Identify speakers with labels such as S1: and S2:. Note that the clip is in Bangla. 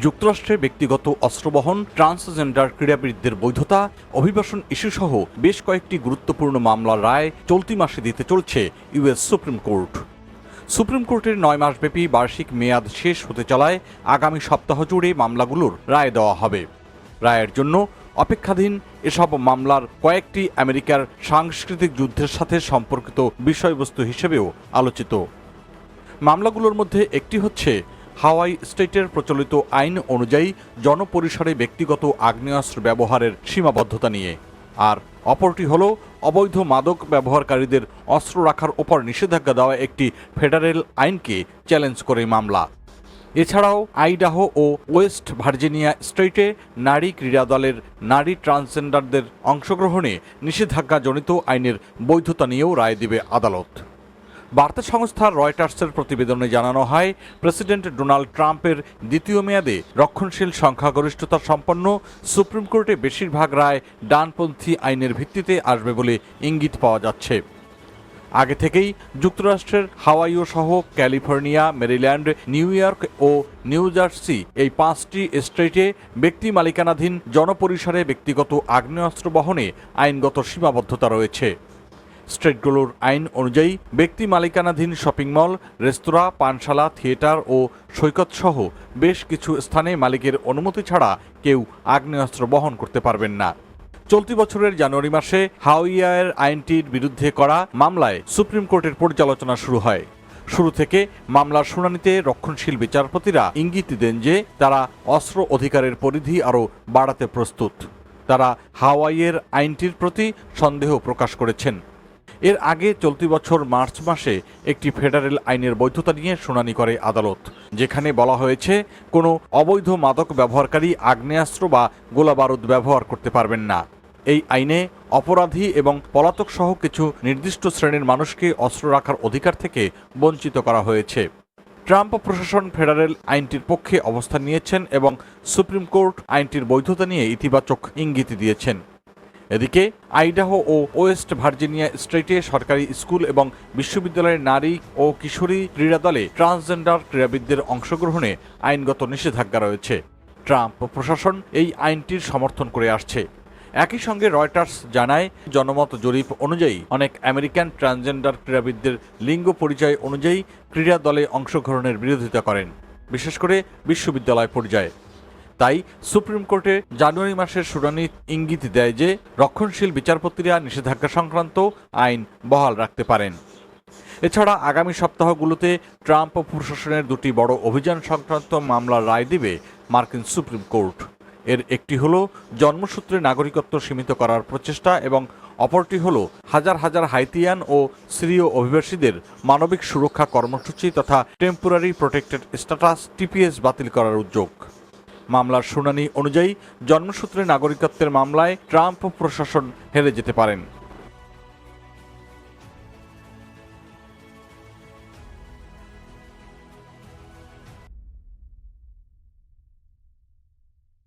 S1: যুক্তরাষ্ট্রে ব্যক্তিগত অস্ত্রবহন, ট্রান্সজেন্ডার ক্রীড়াবিদদের বৈধতা, অভিবাসন ইস্যুসহ বেশ কয়েকটি গুরুত্বপূর্ণ মামলার রায় চলতি মাসে দিতে চলছে ইউএস সুপ্রিম কোর্ট। সুপ্রিম কোর্টের 9 মাসব্যাপী বার্ষিক মেয়াদ শেষ হতে চলায় আগামী সপ্তাহ জুড়ে মামলাগুলোর রায় দেওয়া হবে। রায়ের জন্য অপেক্ষাধীন এসব মামলার কয়েকটি আমেরিকার সাংস্কৃতিক যুদ্ধের সাথে সম্পর্কিত বিষয়বস্তু হিসেবেও আলোচিত। মামলাগুলোর মধ্যে একটি হচ্ছে হাওয়াই স্টেটের প্রচলিত আইন অনুযায়ী জনপরিসরে ব্যক্তিগত আগ্নেয়াস্ত্র ব্যবহারের সীমাবদ্ধতা নিয়ে, আর অপরটি হল অবৈধ মাদক ব্যবহারকারীদের অস্ত্র রাখার ওপর নিষেধাজ্ঞা দেওয়া একটি ফেডারেল আইনকে চ্যালেঞ্জ করে মামলা। এছাড়াও আইডাহো ও ওয়েস্ট ভার্জিনিয়া স্টেটে নারী ক্রীড়া দলের নারী ট্রান্সজেন্ডারদের অংশগ্রহণে নিষেধাজ্ঞাজনিত আইনের বৈধতা নিয়েও রায় দিবে আদালত। বার্তা সংস্থা রয়টার্সের প্রতিবেদনে জানানো হয়, প্রেসিডেন্ট ডোনাল্ড ট্রাম্পের দ্বিতীয় মেয়াদে রক্ষণশীল সংখ্যাগরিষ্ঠতা সম্পন্ন সুপ্রিম কোর্টে বেশিরভাগ রায় ডানপন্থী আইনের ভিত্তিতে আসবে বলে ইঙ্গিত পাওয়া যাচ্ছে। আগে থেকেই যুক্তরাষ্ট্রের হাওয়াইও সহ ক্যালিফোর্নিয়া, মেরিল্যান্ড, নিউ ইয়র্ক ও নিউ জার্সি এই 5টি স্টেটে ব্যক্তি মালিকানাধীন জনপরিসরে ব্যক্তিগত আগ্নেয়াস্ত্র বহনে আইনগত সীমাবদ্ধতা রয়েছে। স্টেটগুলোর আইন অনুযায়ী ব্যক্তি মালিকানাধীন শপিং মল, রেস্তোরাঁ, পানশালা, থিয়েটার ও সৈকতসহ বেশ কিছু স্থানে মালিকের অনুমতি ছাড়া কেউ আগ্নেয়াস্ত্র বহন করতে পারবেন না। চলতি বছরের জানুয়ারি মাসে হাওয়াইয়ের আইনটির বিরুদ্ধে করা মামলায় সুপ্রিম কোর্টের পর্যালোচনা শুরু হয়। শুরু থেকে মামলার শুনানিতে রক্ষণশীল বিচারপতিরা ইঙ্গিত দেন যে তারা অস্ত্র অধিকারের পরিধি আরও বাড়াতে প্রস্তুত। তারা হাওয়াইয়ের আইনটির প্রতি সন্দেহ প্রকাশ করেছেন। এর আগে চলতি বছর মার্চ মাসে একটি ফেডারেল আইনের বৈধতা নিয়ে শুনানি করে আদালত, যেখানে বলা হয়েছে কোনো অবৈধ মাদক ব্যবহারকারী আগ্নেয়াস্ত্র বা গোলাবারুদ ব্যবহার করতে পারবেন না। এই আইনে অপরাধী এবং পলাতক সহ কিছু নির্দিষ্ট শ্রেণীর মানুষকে অস্ত্র রাখার অধিকার থেকে বঞ্চিত করা হয়েছে। ট্রাম্প প্রশাসন ফেডারেল আইনটির পক্ষে অবস্থান নিয়েছেন এবং সুপ্রিম কোর্ট আইনটির বৈধতা নিয়ে ইতিবাচক ইঙ্গিত দিয়েছেন। এদিকে আইডাহো ও ওয়েস্ট ভার্জিনিয়া স্টেটে সরকারি স্কুল এবং বিশ্ববিদ্যালয়ের নারী ও কিশোরী ক্রীড়া দলে ট্রান্সজেন্ডার ক্রীড়াবিদদের অংশগ্রহণে আইনগত নিষেধাজ্ঞা রয়েছে। ট্রাম্প প্রশাসন এই আইনটির সমর্থন করে আসছে। একই সঙ্গে রয়টার্স জানায়, জনমত জরিপ অনুযায়ী অনেক আমেরিকান ট্রান্সজেন্ডার ক্রীড়াবিদদের লিঙ্গ পরিচয় অনুযায়ী ক্রীড়া দলে অংশগ্রহণের বিরোধিতা করেন, বিশেষ করে বিশ্ববিদ্যালয় পর্যায়ে। তাই সুপ্রিম কোর্টে জানুয়ারি মাসের শুনানি ইঙ্গিত দেয় যে রক্ষণশীল বিচারপতিরা নিষেধাজ্ঞা সংক্রান্ত আইন বহাল রাখতে পারেন। এছাড়া আগামী সপ্তাহগুলোতে ট্রাম্প প্রশাসনের দুটি বড় অভিযান সংক্রান্ত মামলার রায় দিবে মার্কিন সুপ্রিম কোর্ট। এর একটি হলো জন্মসূত্রে নাগরিকত্ব সীমিত করার প্রচেষ্টা এবং অপরটি হলো হাজার হাজার হাইতিয়ান ও সিরীয় অভিবাসীদের মানবিক সুরক্ষা কর্মসূচি তথা টেম্পোরারি প্রোটেক্টেড স্ট্যাটাস TPS বাতিল করার উদ্যোগ। মামলার শুনানি অনুযায়ী জন্মসূত্রে নাগরিকত্বের মামলায় ট্রাম্প প্রশাসন হেরে যেতে পারেন।